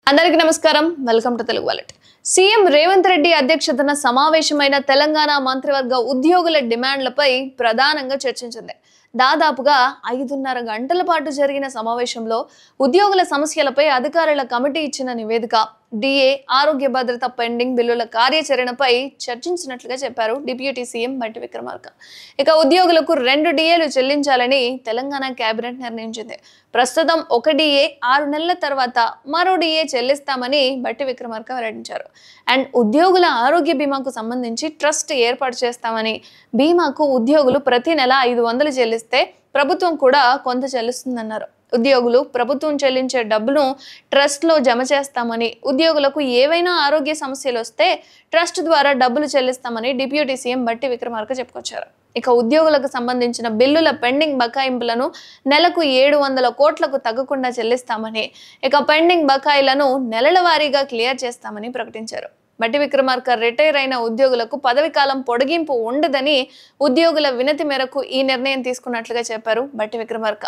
అందరికీ నమస్కారం welcome to Telugu wallet CM Revanth Reddy అధ్యక్షతన సమావేశమైన తెలంగాణ మంత్రివర్గ ఉద్యోగుల డిమాండ్లపై ప్రధానంగా చర్చించింది. దాదాపుగా 5:30 గంటల పాటు జరిగిన సమావేశంలో ఉద్యోగుల సమస్యలపై అధికారుల కమిటీ ఇచ్చిన నివేదిక, డిఏ, ఆరోగ్య భద్రత పెండింగ్ బిల్లుల కార్యాచరణపై చర్చించినట్లుగా చెప్పారు డిప్యూటీ సీఎం బట్టి విక్రమార్క. ఇక ఉద్యోగులకు 2 డిఏలు చెల్లించాలని తెలంగాణ కేబినెట్ నిర్ణయించింది. ప్రస్తుతం 1 డిఏ, 6 నెలల తర్వాత మరో డిఏ చెల్లిస్తామని బట్టి విక్రమార్క వెల్లడించారు. అండ్ ఉద్యోగుల ఆరోగ్య బీమాకు సంబంధించి ట్రస్ట్ ఏర్పాటు చేస్తామని, బీమాకు ఉద్యోగులు ప్రతి నెల 500 చెల్లిస్తే ప్రభుత్వం కూడా కొంత చెల్లిస్తుందన్నారు. ఉద్యోగులు ప్రభుత్వం చెల్లించే డబ్బును ట్రస్ట్లో జమ చేస్తామని, ఉద్యోగులకు ఏవైనా ఆరోగ్య సమస్యలు వస్తే ట్రస్ట్ ద్వారా డబ్బులు చెల్లిస్తామని డిప్యూటీ సీఎం బట్టి విక్రమార్క చెప్పుకొచ్చారు. ఇక ఉద్యోగులకు సంబంధించిన బిల్లుల పెండింగ్ బకాయింపులను నెలకు 700 కోట్లకు తగ్గకుండా చెల్లిస్తామని, ఇక పెండింగ్ బకాయిలను నెలల వారీగా క్లియర్ చేస్తామని ప్రకటించారు. బట్టి విక్రమార్క రిటైర్ అయిన ఉద్యోగులకు పదవి కాలం పొడిగింపు ఉండదని ఉద్యోగుల వినతి మేరకు ఈ నిర్ణయం తీసుకున్నట్లుగా చెప్పారు బట్టి విక్రమార్క.